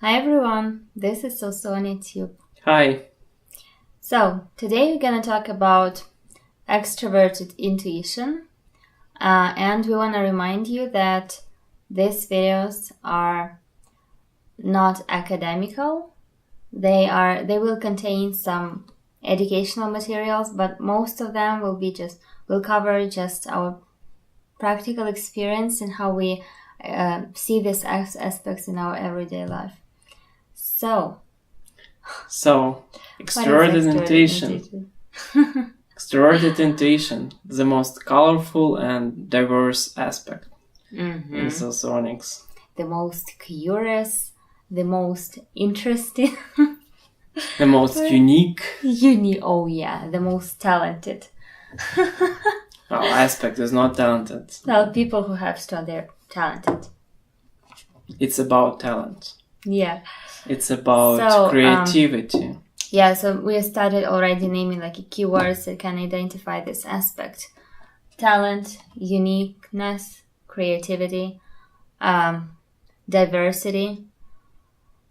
Hi everyone, this is Socionics. Hi. So, today we're going to talk about extroverted intuition, and we want to remind you that these videos are not academical. They will contain some educational materials, but most of them will cover just our practical experience and how we see these aspects in our everyday life. So, extroverted intuition. Extroverted intuition, the most colorful and diverse aspect in Socionics. The most curious, the most interesting. The most unique. The most talented. Aspect is not talented. Well, people who have strong, they're talented. It's about talent. Yeah. It's about creativity. So we started already naming keywords that can identify this aspect. Talent, uniqueness, creativity, diversity.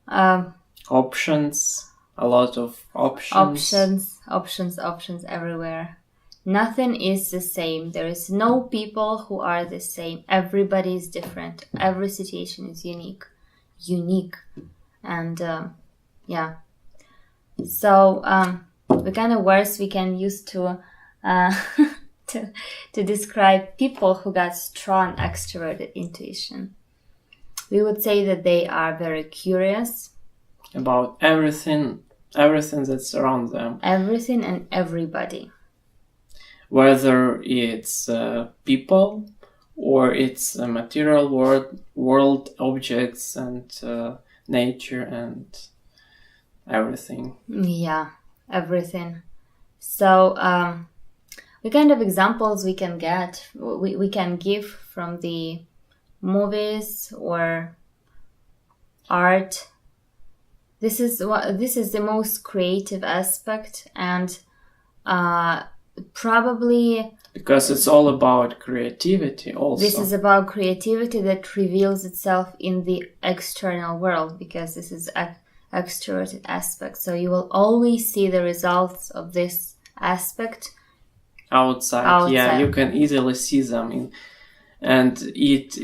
Options, a lot of options. Options everywhere. Nothing is the same. There is no people who are the same. Everybody is different. Every situation is unique. And So the kind of words we can use to describe people who got strong extroverted intuition. We would say that they are very curious about everything that's around them. Everything and everybody. Whether it's people or it's material world objects and nature and everything. Yeah, everything. So, what kind of examples we can get, we can give from the movies or art. This is the most creative aspect, and probably because it's all about creativity also. This is about creativity that reveals itself in the external world, because this is extroverted aspect. So you will always see the results of this aspect outside. Yeah, you can easily see them and it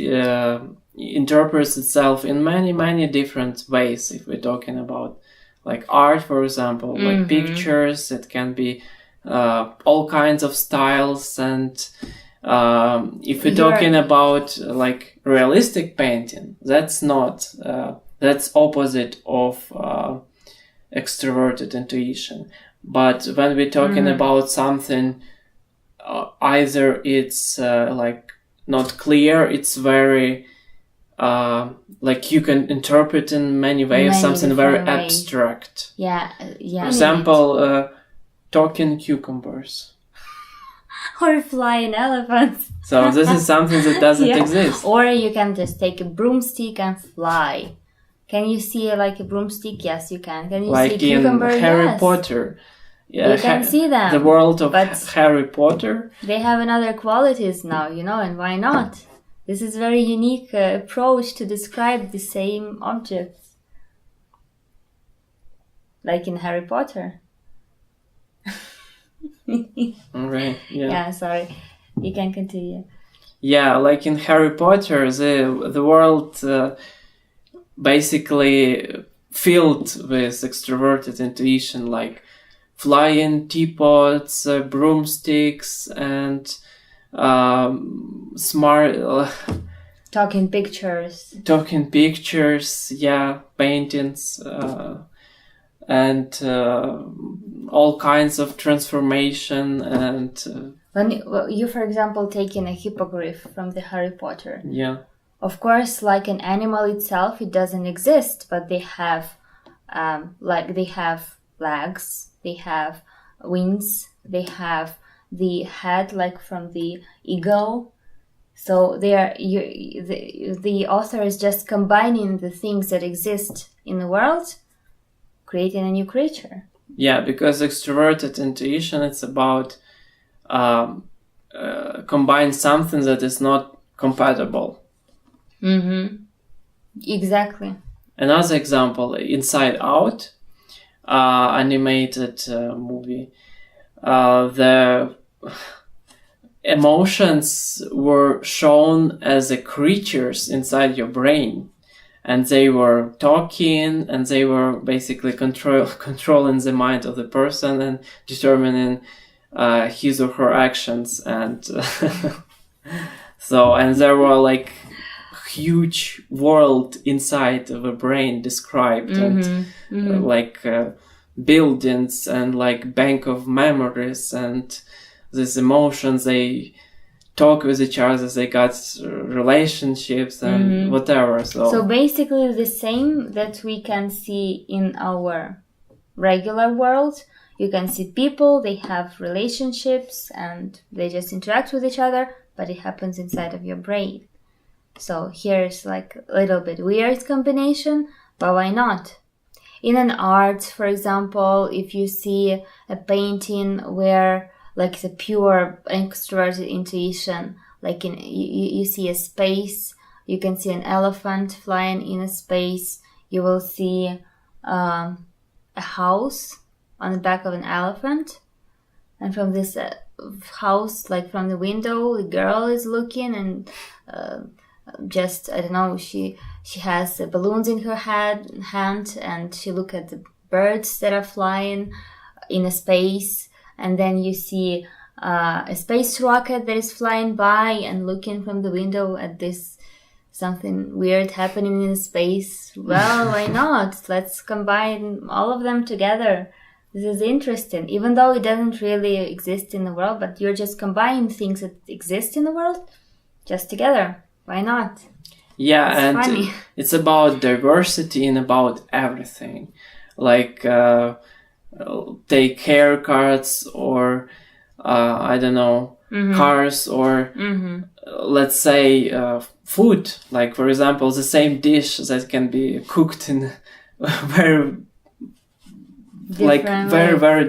interprets itself in many different ways. If we're talking about like art, for example, like pictures, it can be all kinds of styles, and if we're talking about like realistic painting, that's not that's opposite of extroverted intuition. But when we're talking about something, either it's like not clear, it's very like you can interpret in many ways, something very abstract. For example, talking cucumbers. Or flying elephants. So this is something that doesn't exist. Or you can just take a broomstick and fly. Can you see like a broomstick? Yes, you can. Can you see a cucumber? Like in Harry Potter. Yeah, you can see them. The world of Harry Potter. They have another qualities now, and why not? This is very unique approach to describe the same objects. Like in Harry Potter. Alright, yeah, sorry. You can continue. Yeah, like in Harry Potter, the world basically filled with extroverted intuition, like flying teapots, broomsticks, and smart talking pictures, paintings, and all kinds of transformation. And when you for example taking a hippogriff from the Harry Potter, of course, like an animal itself, it doesn't exist, but they have they have legs, they have wings, they have the head like from the eagle. So they are the author is just combining the things that exist in the world, creating a new creature. Yeah, because extroverted intuition, it's about combine something that is not compatible. Exactly. Another example, Inside Out, animated movie. The emotions were shown as creatures inside your brain, and they were talking, and they were basically controlling the mind of the person and determining his or her actions. And so, and there were like huge world inside of a brain described, and like buildings and like bank of memories, and these emotions, they talk with each other, they got relationships and whatever. So basically the same that we can see in our regular world. You can see people, they have relationships and they just interact with each other, but it happens inside of your brain. So here's like a little bit weird combination, but why not? In an art, for example, if you see a painting where like the pure extroverted intuition, like you see a space, you can see an elephant flying in a space, you will see a house on the back of an elephant, and from this house, like from the window, the girl is looking, and just, I don't know, she has balloons in her hand, and she look at the birds that are flying in a space. And then you see a space rocket that is flying by and looking from the window at this something weird happening in space. Well, why not? Let's combine all of them together. This is interesting, even though it doesn't really exist in the world, but you're just combining things that exist in the world just together. Why not? Yeah, it's and funny. It's about diversity and about everything. Like, take haircuts or I don't know, cars, or let's say food. Like, for example, the same dish that can be cooked in very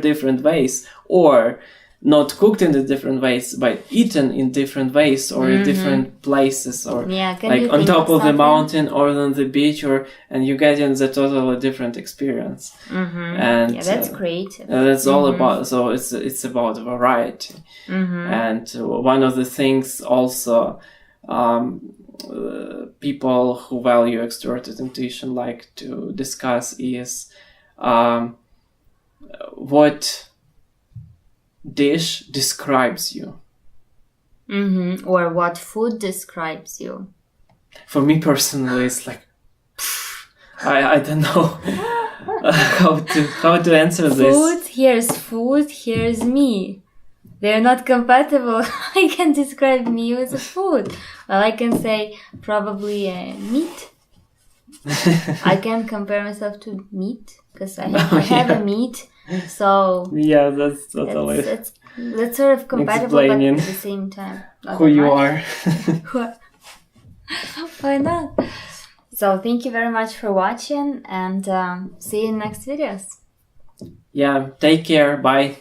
different ways, or not cooked in the different ways, but eaten in different ways, or in different places, or like on top of the mountain or on the beach, and you get in the totally different experience. And yeah, that's great. That's all about. So it's about variety. And one of the things also people who value extroverted intuition like to discuss is what dish describes you, or what food describes you. For me personally, it's like I don't know how to answer this. Food, here's me. They're not compatible. I can describe me as a food. Well, I can say probably meat. I can compare myself to meat because I have a meat. So yeah, that's totally. That's sort of compatible, but at the same time, who you are. Why not? So thank you very much for watching, and see you in next videos. Yeah, take care. Bye.